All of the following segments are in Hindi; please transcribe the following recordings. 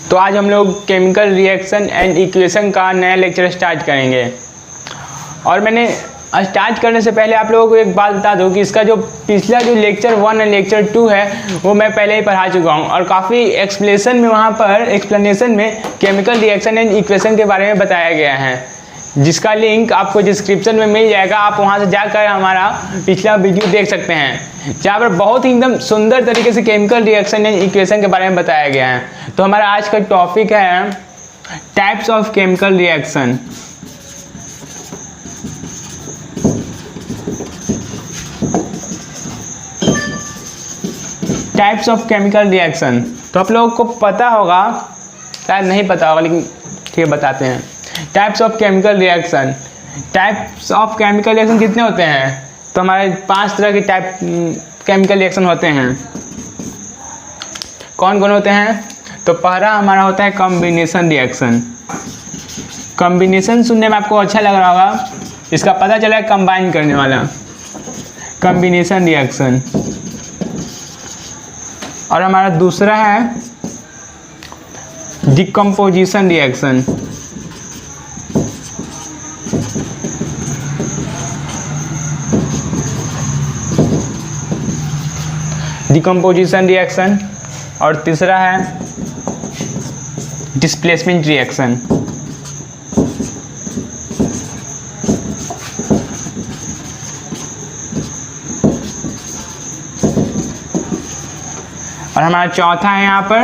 तो आज हम लोग केमिकल रिएक्शन एंड इक्वेशन का नया लेक्चर स्टार्ट करेंगे। और मैंने स्टार्ट करने से पहले आप लोगों को एक बात बता दूं कि इसका जो पिछला जो लेक्चर 1 और लेक्चर 2 है वो मैं पहले ही पढ़ा चुका हूं और काफ़ी एक्सप्लेनेशन में केमिकल रिएक्शन एंड इक्वेशन के बारे में बताया गया है, जिसका लिंक आपको डिस्क्रिप्शन में मिल जाएगा। आप वहां से जाकर हमारा पिछला वीडियो देख सकते हैं, जहाँ पर बहुत ही एकदम सुंदर तरीके से केमिकल रिएक्शन एंड इक्वेशन के बारे में बताया गया है। तो हमारा आज का टॉपिक है types of chemical reaction. Types of chemical reaction तो आप लोगों को पता होगा, शायद नहीं पता होगा, लेकिन ठीक है बताते हैं। टाइप्स ऑफ केमिकल रिएक्शन कितने होते हैं? तो हमारे 5 तरह के टाइप केमिकल रिएक्शन होते हैं। कौन कौन होते हैं? तो पहला हमारा होता है कॉम्बिनेशन रिएक्शन। कॉम्बिनेशन सुनने में आपको अच्छा लग रहा होगा, इसका पता चला है कंबाइन करने वाला, कॉम्बिनेशन रिएक्शन। और हमारा दूसरा है डिकम्पोजिशन रिएक्शन। Decomposition reaction. और तीसरा है डिस्प्लेसमेंट रिएक्शन। और हमारा चौथा है यहाँ पर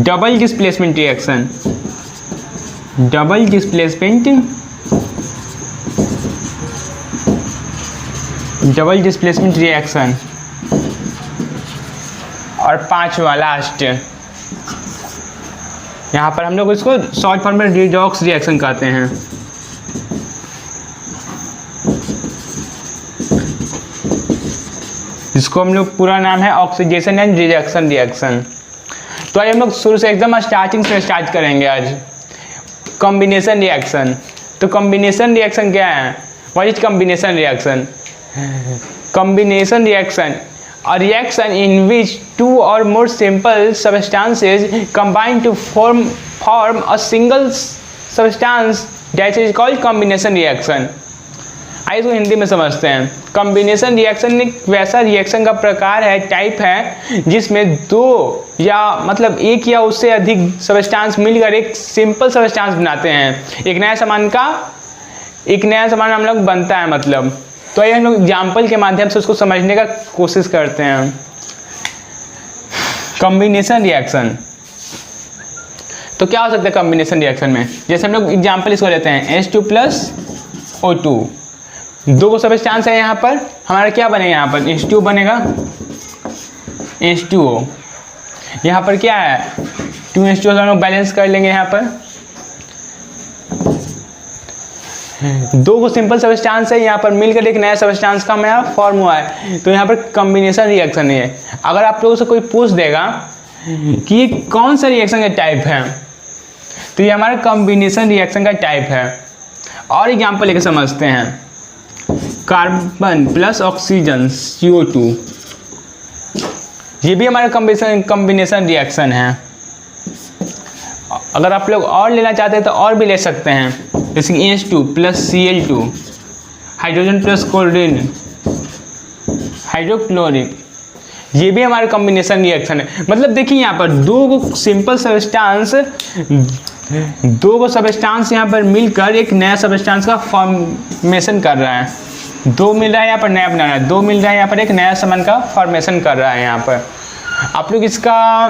double displacement reaction. Double displacement reaction. और 5वां लास्ट, यहाँ पर हम लोग इसको शॉर्ट फॉर्म में रिडॉक्स रिएक्शन कहते हैं। जिसको हम लोग पूरा नाम है ऑक्सीडेशन एंड रिडक्शन रिएक्शन। तो आज हम लोग शुरू से एकदम स्टार्टिंग से स्टार्ट करेंगे आज कॉम्बिनेशन रिएक्शन। तो कॉम्बिनेशन रिएक्शन क्या है? What is combination reaction? Combination reaction a reaction in which 2 or more simple substances combine to form a single substance that is called combination reaction। आइए इसको हिंदी में समझते हैं। कॉम्बिनेशन रिएक्शन एक वैसा रिएक्शन का प्रकार है, टाइप है, जिसमें 2 या मतलब एक या उससे अधिक सब्सटेंस मिलकर एक सिंपल सब्सटेंस बनाते हैं। एक नया सामान हम लोग बनता है मतलब। तो ये हम लोग एग्जाम्पल के माध्यम से उसको समझने का कोशिश करते हैं। कॉम्बिनेशन रिएक्शन तो क्या हो सकता है कॉम्बिनेशन रिएक्शन में? जैसे हम लोग एग्जाम्पल इसको लेते हैं H2 + O2। 2 को सब्सटेंस है, यहाँ पर हमारा क्या बनेगा? यहाँ पर H2 बनेगा, H2O। यहाँ पर क्या है? 2H2O हम लोग बैलेंस कर लेंगे। यहाँ पर 2 को सिंपल सब्सटेंस है, यहाँ पर मिलकर एक नया सब्सटेंस का नया फॉर्म हुआ है। तो यहाँ पर कॉम्बिनेशन रिएक्शन है। अगर आप लोगों से कोई पूछ देगा कि ये कौन सा रिएक्शन का टाइप है, तो ये हमारा कॉम्बिनेशन रिएक्शन का टाइप है। और एग्जाम्पल लेके समझते हैं। कार्बन + ऑक्सीजन CO2, ये भी हमारा कॉम्बिनेशन रिएक्शन है। अगर आप लोग और लेना चाहते हैं तो और भी ले सकते हैं, जैसे H2 + Cl2, hydrogen + chlorine, hydrochloric, ये भी हमारा कॉम्बिनेशन रिएक्शन है। मतलब देखिए यहाँ पर 2 सब्सटेंस यहाँ पर मिलकर एक नया सब्सटेंस का फॉर्मेशन कर रहा है। 2 मिल रहा है यहाँ पर नया बना रहा है, 2 मिल रहा है यहाँ पर एक नया सामान का फॉर्मेशन कर रहा है। यहाँ पर आप लोग इसका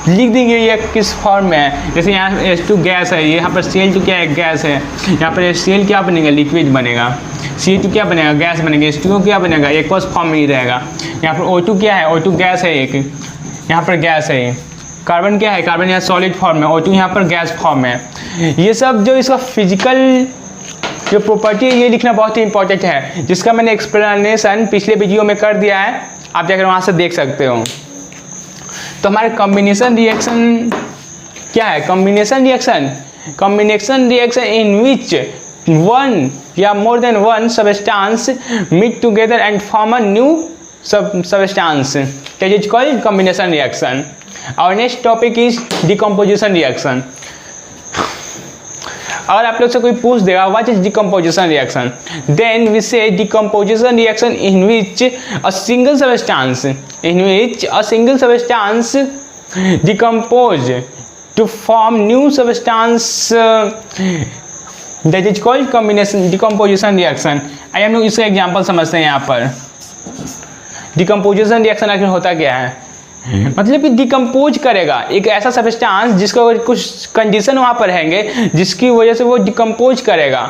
लिख देंगे ये किस फॉर्म में है। जैसे यहाँ H2 गैस है, यहाँ पर Cl2 क्या है? गैस है। यहाँ पर Cl क्या बनेगा? लिक्विड बनेगा। C2 क्या बनेगा? गैस बनेगा। H2O क्या बनेगा? एक्वस फॉर्म में ही रहेगा। यहाँ पर O2 क्या है? O2 गैस है एक, यहाँ पर गैस है। कार्बन क्या है? कार्बन यहाँ सॉलिड फॉर्म में, O2 यहाँ पर गैस फॉर्म में। ये सब जो इसका फिजिकल जो प्रॉपर्टी है ये लिखना बहुत ही इंपॉर्टेंट है, जिसका मैंने एक्सप्लेनेशन पिछले वीडियो में कर दिया है, आप जाकर वहाँ से देख सकते हो। तो हमारे कॉम्बिनेशन रिएक्शन क्या है? Combination reaction in which one या more than one substance meet together and form a new substance, that is called combination reaction. Our next topic is decomposition reaction. अगर आप लोग से कोई पूछ देगा what is decomposition reaction, then we say decomposition reaction in which a single substance decompose to form new substance, that is called combination decomposition reaction. आइए हम लोग इसका एग्जाम्पल समझते हैं. यहाँ पर डिकम्पोजिशन रिएक्शन आखिर होता क्या है, मतलब कि डिकम्पोज करेगा एक ऐसा सब्सटेंस जिसको कुछ कंडीशन वहाँ पर रहेंगे जिसकी वजह से वो डिकम्पोज करेगा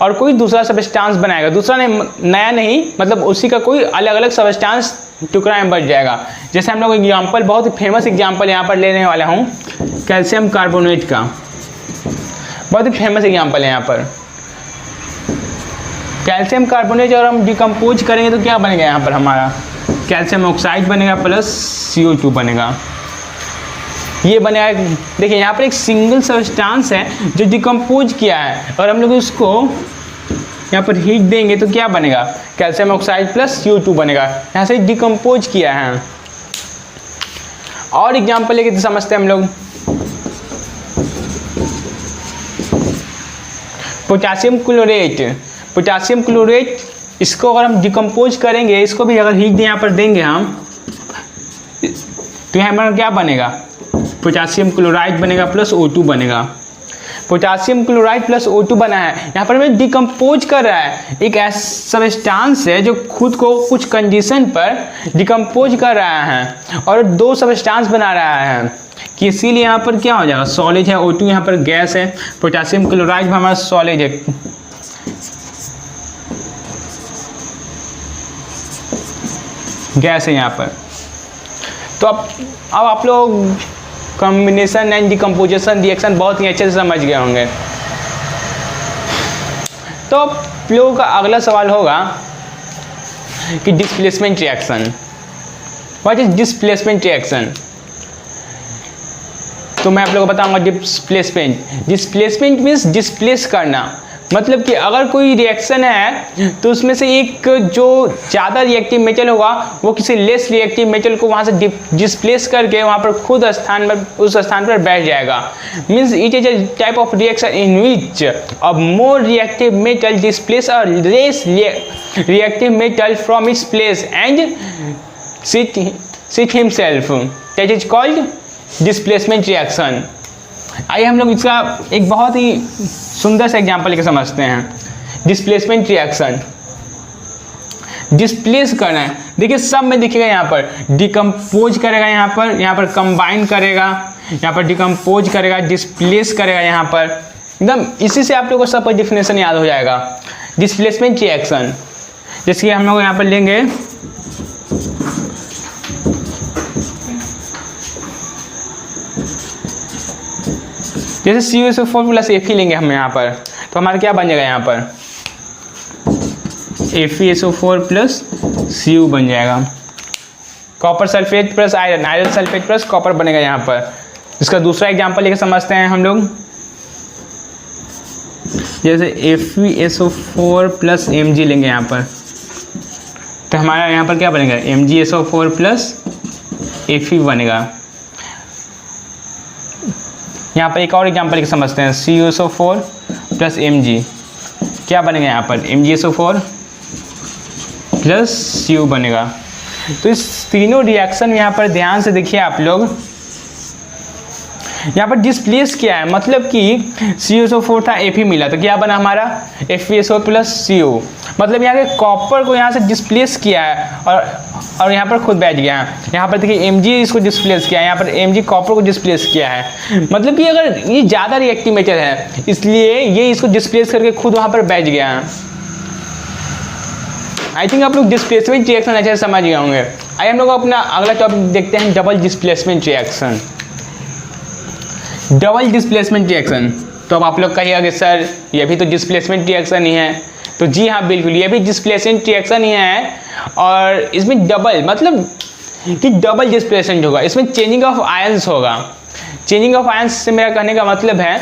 और कोई दूसरा सब्सटेंस बनाएगा. दूसरा नहीं, नया नहीं, मतलब उसी का कोई अलग अलग सब्सटेंस टुकड़ा में बच जाएगा. जैसे हम लोग एग्जाम्पल, बहुत ही फेमस एग्जाम्पल यहाँ पर लेने वाला हूँ कैल्शियम कार्बोनेट का. बहुत ही फेमस एग्जाम्पल है यहाँ पर कैल्शियम कार्बोनेट. और हम डिकम्पोज करेंगे तो क्या बनेगा यहाँ पर हमारा कैल्शियम ऑक्साइड बनेगा प्लस CO2 बनेगा. ये बनेगा, देखिए यहाँ पर एक सिंगल सब्सटेंस है जो डिकम्पोज किया है और हम लोग उसको यहाँ पर हीट देंगे तो क्या बनेगा कैल्शियम ऑक्साइड प्लस CO2 बनेगा. यहाँ से डिकम्पोज किया है. और एग्जाम्पल लेके तो समझते हैं हम लोग. पोटासियम क्लोरेट इसको अगर हम डिकम्पोज करेंगे, इसको भी अगर हीट यहाँ पर देंगे हम, तो यहाँ पर क्या बनेगा पोटासियम क्लोराइड बनेगा प्लस O2 बनेगा. पोटासियम क्लोराइड प्लस O2 बना है. यहाँ पर हमें डिकम्पोज कर रहा है, एक ऐसा सब्सटेंस है जो खुद को कुछ कंडीशन पर डिकम्पोज कर रहा है और दो सब्सटेंस बना रहा है कि इसीलिए यहाँ पर क्या हो जाएगा सॉलिड है, O2 यहाँ पर गैस है, पोटासियम क्लोराइड भी हमारा सॉलिड है, गैस है यहाँ पर. तो अब आप लोग कॉम्बिनेशन एंड डिकम्पोजिशन रिएक्शन बहुत ही अच्छे से समझ गए होंगे. तो आप लोगों का अगला सवाल होगा कि displacement reaction, what is displacement reaction. तो मैं आप लोगों को बताऊंगा डिस्प्लेसमेंट मीन्स डिस्प्लेस करना. मतलब कि अगर कोई रिएक्शन है तो उसमें से एक जो ज़्यादा रिएक्टिव मेटल होगा वो किसी लेस रिएक्टिव मेटल को वहाँ से डिस्प्लेस करके वहाँ पर खुद उस स्थान पर बैठ जाएगा. Means it is a type of reaction in which a more reactive metal displace a less reactive metal from its place and sit himself, that is called displacement reaction. आइए हम लोग इसका एक बहुत ही सुंदर सा एग्जांपल लेकर समझते हैं. डिस्प्लेसमेंट रिएक्शन, डिस्प्लेस करना है. देखिए सब में दिखेगा यहाँ पर डिकम्पोज करेगा, यहाँ पर कंबाइन करेगा, यहाँ पर डिकम्पोज करेगा, डिस्प्लेस करेगा. यहाँ पर एकदम इसी से आप लोगों को सब पर डिफिनेशन याद हो जाएगा. डिस्प्लेसमेंट रिएक्शन जैसे कि हम लोग यहाँ पर लेंगे जैसे CuSO4 प्लस Fe लेंगे हम यहाँ पर, तो हमारा क्या बन जाएगा यहाँ पर FeSO4 प्लस Cu बन जाएगा. Copper sulphate plus iron sulphate plus copper बनेगा यहाँ पर. इसका दूसरा एग्जांपल लेकर समझते हैं हम लोग. जैसे FeSO4 प्लस Mg लेंगे यहाँ पर, तो हमारा यहाँ पर क्या बनेगा MgSO4 प्लस Fe बनेगा. यहाँ पर एक और एग्जांपल लेकर समझते हैं. CuSO4 प्लस Mg क्या बनेगा यहाँ पर MgSO4 प्लस Cu बनेगा. तो इस तीनों रिएक्शन यहाँ पर ध्यान से देखिए आप लोग. यहाँ पर डिस्प्लेस किया है, मतलब कि CuSO4 था Fe मिला तो क्या बना हमारा FeSO प्लस Cu. मतलब यहाँ के कॉपर को यहाँ से डिस्प्लेस किया है और यहाँ पर खुद बैठ गया है. यहाँ पर देखिए Mg इसको डिस्प्लेस किया है, यहाँ पर Mg कॉपर को डिस्प्लेस किया है. मतलब कि अगर ये ज़्यादा रिएक्टिव मेटल है इसलिए ये इसको डिस्प्लेस करके खुद वहाँ पर बैठ गया है. आई थिंक आप लोग डिस्प्लेसमेंट रिएक्शन अच्छे से समझ गए होंगे. आइए हम लोग अपना अगला टॉपिक देखते हैं double displacement reaction. Double displacement reaction, तो अब आप लोग कहिएगा कि सर ये भी तो डिस्प्लेसमेंट रिएक्शन ही है. तो जी हाँ बिल्कुल, ये भी डिस्प्लेसमेंट रिएक्शन ही है और इसमें डबल मतलब कि डबल डिस्प्लेसमेंट होगा. इसमें चेंजिंग ऑफ आयंस होगा. चेंजिंग ऑफ आयंस से मेरा कहने का मतलब है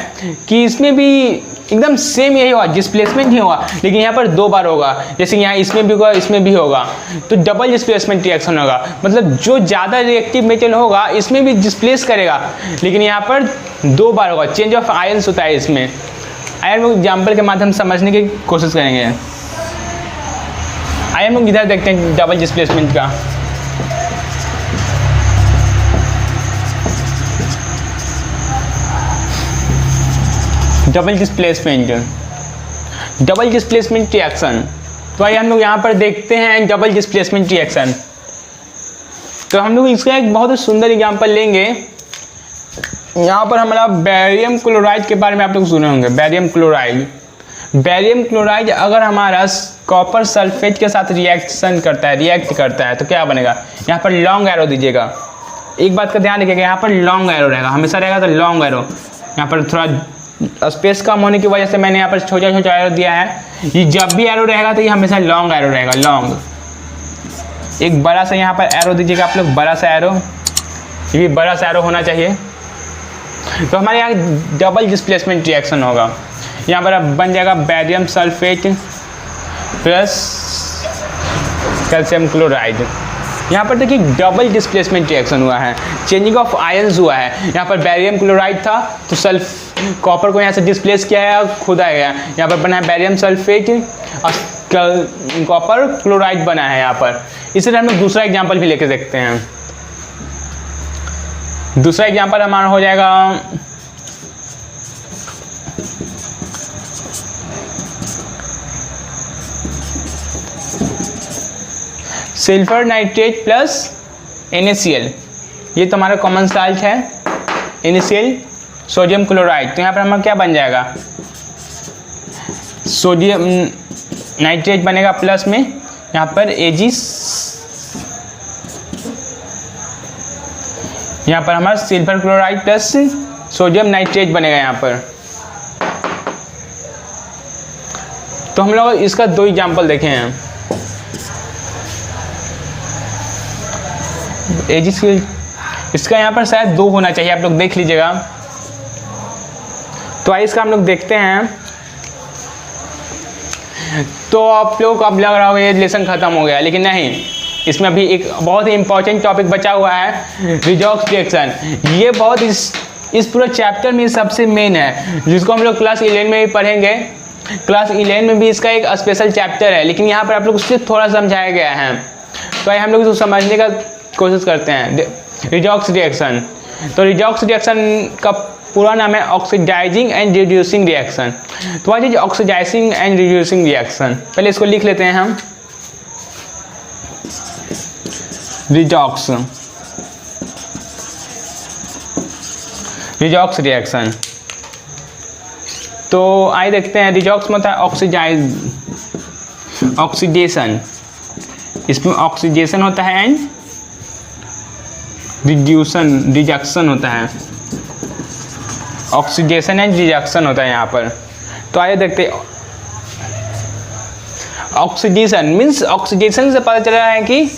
कि इसमें भी एकदम सेम यही होगा, डिस्प्लेसमेंट ही होगा, लेकिन यहाँ पर 2 बार होगा। जैसे यहाँ इसमें भी होगा, इसमें भी होगा, तो डबल डिस्प्लेसमेंट रिएक्शन होगा। मतलब जो ज़्यादा रिएक्टिव मेटल होगा इसमें भी डिस्प्लेस करेगा, लेकिन यहाँ पर 2 बार होगा। चेंज ऑफ आयन्स होता है इसमें। आइए हम लोग एग्जाम्पल के माध्यम से समझने की कोशिश करेंगे। आइए हम लोग इधर देखते हैं डबल डिस्प्लेसमेंट का। Double displacement reaction. तो आइए हम लोग यहाँ पर देखते हैं डबल डिस्प्लेसमेंट रिएक्शन। तो हम लोग इसका एक बहुत ही सुंदर एग्जांपल लेंगे। यहाँ पर हमारा बेरियम क्लोराइड के बारे में आप लोग सुने होंगे। बेरियम क्लोराइड अगर हमारा कॉपर सल्फेट के साथ रिएक्ट करता है तो क्या बनेगा। यहाँ पर लॉन्ग एरो दीजिएगा। एक बात का ध्यान रखिएगा, यहाँ पर लॉन्ग एरो रहेगा, हमेशा रहेगा तो लॉन्ग एरो। यहाँ पर थोड़ा स्पेस कम होने की वजह से मैंने यहाँ पर छोटा छोटा एरो दिया है। ये जब भी एरो रहेगा तो ये हमेशा लॉन्ग एरो रहेगा, लॉन्ग। एक बड़ा सा यहाँ पर एरो दीजिएगा आप लोग, बड़ा सा एरो, ये भी बड़ा सा एरो होना चाहिए। तो हमारे यहाँ डबल डिस्प्लेसमेंट रिएक्शन होगा। यहाँ पर अब बन जाएगा barium sulphate plus calcium chloride. यहाँ पर देखिए डबल डिस्प्लेसमेंट रिएक्शन हुआ है, चेंजिंग ऑफ आयन्स हुआ है। यहाँ पर बेरियम क्लोराइड था तो कॉपर को यहाँ से डिस्प्लेस किया है और खुद आ गया। यहाँ पर बना है बेरियम सल्फेट और कॉपर क्लोराइड बना है यहाँ पर। इसी तरह हम लोग दूसरा एग्जाम्पल भी लेके देखते हैं। दूसरा एग्जाम्पल हमारा हो जाएगा सिल्फर नाइट्रेट प्लस NaCl। ये तो हमारा कॉमन साल्ट है, NaCl सोडियम क्लोराइड। तो यहाँ पर हमारा क्या बन जाएगा, सोडियम नाइट्रेट बनेगा प्लस में यहाँ पर यहाँ पर हमारा सिल्फर क्लोराइड प्लस सोडियम नाइट्रेट बनेगा यहाँ पर। तो हम लोग इसका 2 एग्जाम्पल देखे हैं। AgCl इसका यहाँ पर शायद 2 होना चाहिए, आप लोग देख लीजिएगा। तो आइए इसका हम लोग देखते हैं। तो आप लोग अब लग रहा होगा ये लेसन ख़त्म हो गया, लेकिन नहीं, इसमें अभी एक बहुत ही इंपॉर्टेंट टॉपिक बचा हुआ है, रिडॉक्स रिएक्शन। ये बहुत इस पूरे चैप्टर में सबसे मेन है, जिसको हम लोग क्लास 11 में भी पढ़ेंगे। क्लास 11 में भी इसका एक स्पेशल चैप्टर है, लेकिन यहाँ पर आप लोग उससे थोड़ा समझाया गया है। तो आइए हम लोग इसको समझने का कोशिश करते हैं। Redox reaction. तो रिडॉक्स रिएक्शन का पूरा नाम है ऑक्सीडाइजिंग एंड रिड्यूसिंग रिएक्शन। तो आज ऑक्सीडाइजिंग एंड रिड्यूसिंग रिएक्शन, पहले इसको लिख लेते हैं हम। Redox reaction. तो आइए देखते हैं। रिडॉक्स में होता है ऑक्सीडेशन, इसमें ऑक्सीडेशन होता है एंड रिडक्शन होता है। ऑक्सीडेशन एंड रिडक्शन होता है यहाँ पर। तो आइए देखते हैं। ऑक्सीडेशन मीन्स, ऑक्सीडेशन से पता चल रहा है कि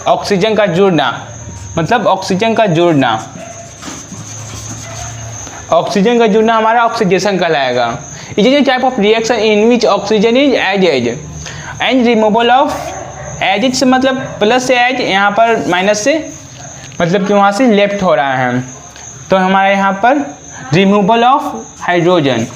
ऑक्सीजन का जुड़ना, मतलब ऑक्सीजन का जुड़ना। ऑक्सीजन का जुड़ना हमारा ऑक्सीडेशन कहलाएगा। It is a type of reaction in which oxygen is added and removal of, added से मतलब प्लस से ऐड, यहाँ पर माइनस से मतलब कि वहाँ से लेफ्ट हो रहा है। तो हमारे यहाँ पर रिमूवल ऑफ हाइड्रोजन।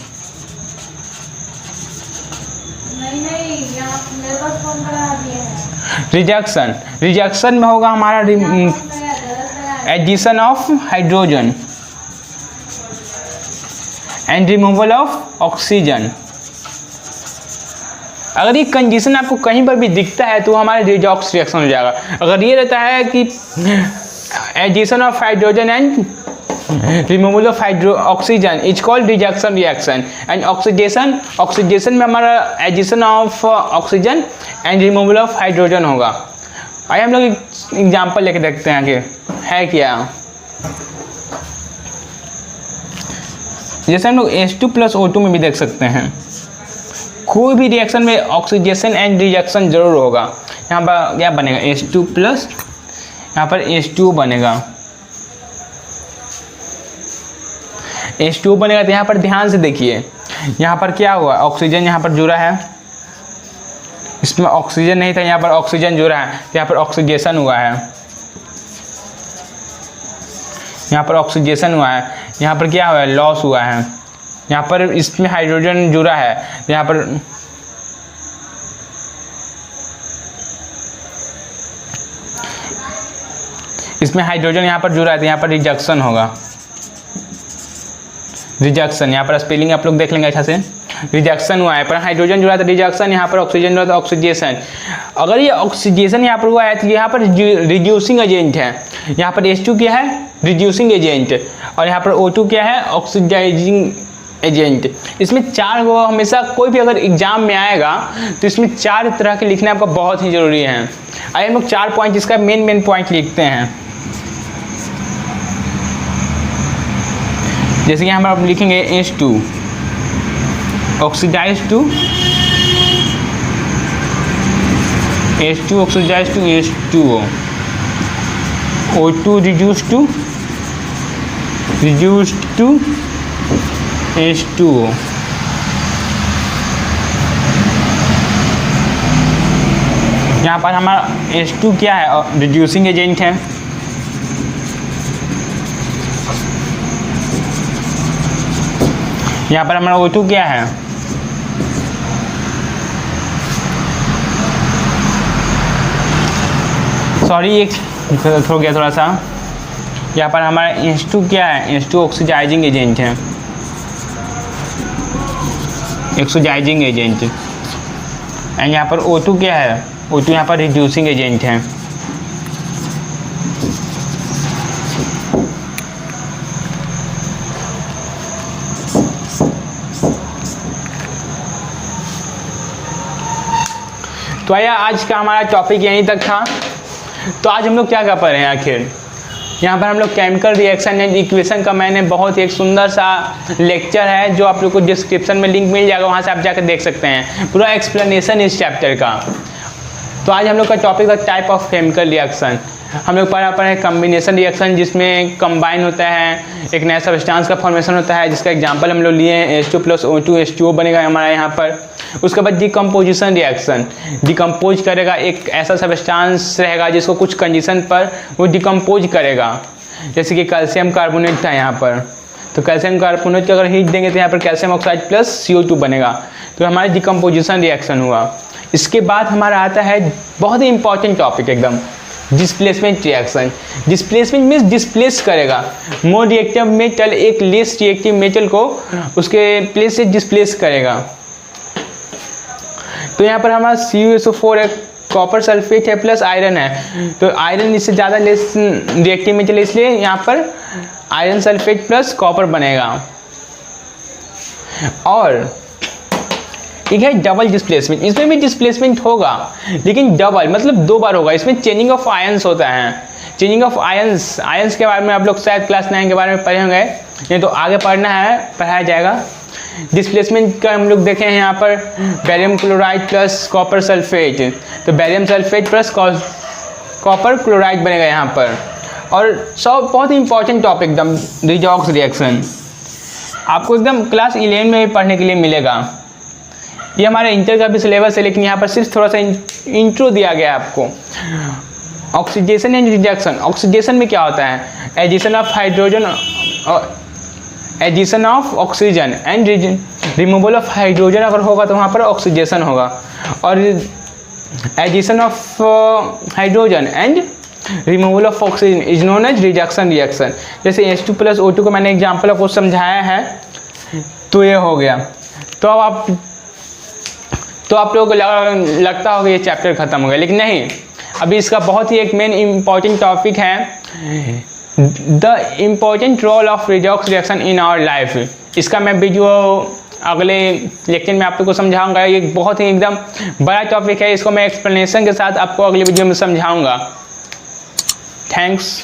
रिडक्शन में होगा हमारा addition of hydrogen and removal of oxygen. अगर ये कंडीशन आपको कहीं पर भी दिखता है तो हमारा रिडॉक्स रिएक्शन हो जाएगा। अगर ये रहता है कि addition of hydrogen and removal of oxygen is called reduction reaction. And oxidation में हमारा addition of oxygen and removal of hydrogen होगा। आइए हम लोग एक एग्जाम्पल लेके देखते हैं कि है क्या। जैसे हम लोग H2+O2 में भी देख सकते हैं, कोई भी रिएक्शन में ऑक्सीडेशन एंड रिडक्शन जरूर होगा। यहाँ पर क्या बनेगा, H2+, यहाँ पर H2 बनेगा। H2 बनेगा तो यहाँ पर ध्यान से देखिए, यहाँ पर क्या हुआ, ऑक्सीजन यहाँ पर जुड़ा है, इसमें ऑक्सीजन नहीं था, यहाँ पर ऑक्सीजन जुड़ा है, तो यहाँ पर ऑक्सीडेशन हुआ है, यहाँ पर ऑक्सीडेशन हुआ है, यहाँ पर क्या हुआ है, लॉस हुआ है। यहाँ पर इसमें हाइड्रोजन जुड़ा है, तो यहाँ पर इसमें हाइड्रोजन यहाँ पर जुड़ा है, तो यहाँ पर रिजेक्शन होगा, रिजेक्शन। यहाँ पर स्पेलिंग आप लोग देख लेंगे अच्छा से, रिजेक्शन हुआ है, पर हाइड्रोजन जुड़ा है तो रिजेक्शन, यहाँ पर ऑक्सीजन जुड़ा तो ऑक्सीडेशन। अगर ये ऑक्सीडेशन यहाँ पर हुआ है तो यहाँ पर रिड्यूसिंग एजेंट है, यहाँ पर H2 क्या है, रिड्यूसिंग एजेंट, और यहाँ पर O2 क्या है, ऑक्सीडाइजिंग एजेंट। इसमें 4 को हमेशा कोई भी अगर एग्जाम में आएगा तो इसमें 4 तरह के लिखना आपका बहुत ही ज़रूरी है। आइए हम लोग 4 पॉइंट इसका मेन पॉइंट लिखते हैं। जैसे कि हम आप लिखेंगे H2 oxidise to H2 oxidise to H2O, O2 reduce to H2O। यहाँ पर हमारा H2 क्या है, रिड्यूसिंग एजेंट है, यहाँ पर हमारा O2 क्या है, सॉरी एक हो गया थोड़ा सा, यहाँ पर हमारा H2 क्या है, H2 ऑक्सीडाइजिंग एजेंट है, ऑक्सीडाइजिंग एजेंट। एंड यहाँ पर O2 क्या है, O2 यहाँ पर रिड्यूसिंग एजेंट है। तो आया आज का हमारा टॉपिक यहीं तक था। तो आज हम लोग क्या कर पा रहे हैं आखिर, यहाँ पर हम लोग केमिकल रिएक्शन एंड इक्वेशन का मैंने बहुत ही एक सुंदर सा लेक्चर है जो आप लोग को डिस्क्रिप्शन में लिंक मिल जाएगा, वहाँ से आप जाकर देख सकते हैं पूरा एक्सप्लेनेशन इस चैप्टर का। तो आज हम लोग का टॉपिक था टाइप ऑफ केमिकल रिएक्शन। हम लोग पढ़ा पढ़े कम्बिनेशन रिएक्शन जिसमें कंबाइन होता है, एक नया सब्सटेंस का फॉर्मेशन होता है, जिसका एग्जांपल हम लोग लिए हैं H2 + O2 H2O बनेगा हमारा यहाँ पर। उसके बाद डिकम्पोजिशन रिएक्शन, डिकम्पोज करेगा, एक ऐसा सब्सटेंस रहेगा जिसको कुछ कंडीशन पर वो डिकम्पोज करेगा। जैसे कि कैल्शियम कार्बोनेट था यहाँ पर, तो कैल्शियम कार्बोनेट की अगर हीट देंगे तो यहाँ पर कैल्शियम ऑक्साइड + CO2 बनेगा, तो हमारा डिकम्पोजिशन रिएक्शन हुआ। इसके बाद हमारा आता है बहुत ही इंपॉर्टेंट टॉपिक एकदम, displacement reaction. Displacement means displace करेगा, मोर रिएक्टिव मेटल एक लेस रिएक्टिव मेटल को उसके प्लेस से डिस्प्लेस करेगा। तो यहाँ पर हमारा CuSO4 एक कॉपर सल्फेट है प्लस आयरन है, तो आयरन इससे ज़्यादा लेस रिएक्टिव मेटल है, इसलिए यहाँ पर आयरन सल्फेट प्लस कॉपर बनेगा। और ठीक है, डबल डिस्प्लेसमेंट, इसमें भी डिस्प्लेसमेंट होगा लेकिन डबल मतलब 2 बार होगा। इसमें चेंजिंग ऑफ आयंस होता है, चेंजिंग ऑफ आयंस। आयंस के बारे में आप लोग शायद क्लास 9 के बारे में पढ़े होंगे, नहीं तो आगे पढ़ना है, पढ़ाया जाएगा। डिस्प्लेसमेंट का हम लोग देखें यहाँ पर barium chloride plus copper sulphate, तो barium sulphate plus copper chloride बनेगा यहाँ पर। और सब बहुत ही इंपॉर्टेंट टॉपिक एकदम रिडॉक्स रिएक्शन, आपको एकदम क्लास 11 में भी पढ़ने के लिए मिलेगा। ये हमारे इंटर का भी सिलेबस है, लेकिन यहाँ पर सिर्फ थोड़ा सा इंट्रो दिया गया है आपको। ऑक्सीडेशन एंड रिडक्शन, ऑक्सीडेशन में क्या होता है, addition of hydrogen, addition of oxygen and removal of hydrogen अगर होगा तो वहाँ पर ऑक्सीडेशन होगा, और addition of hydrogen and removal of oxygen is known as reduction reaction. जैसे H2 + O2 को मैंने एग्जाम्पल आपको समझाया है, तो ये हो गया। तो अब आप लोगों को लगता होगा ये चैप्टर खत्म हो गया, लेकिन नहीं, अभी इसका बहुत ही एक मेन इम्पॉर्टेंट टॉपिक है, the important role of redox reaction in our life. इसका मैं वीडियो अगले लेक्चर में आप लोगों को समझाऊंगा। ये बहुत ही एकदम बड़ा टॉपिक है, इसको मैं एक्सप्लेनेशन के साथ आपको अगले वीडियो में समझाऊंगा। थैंक्स।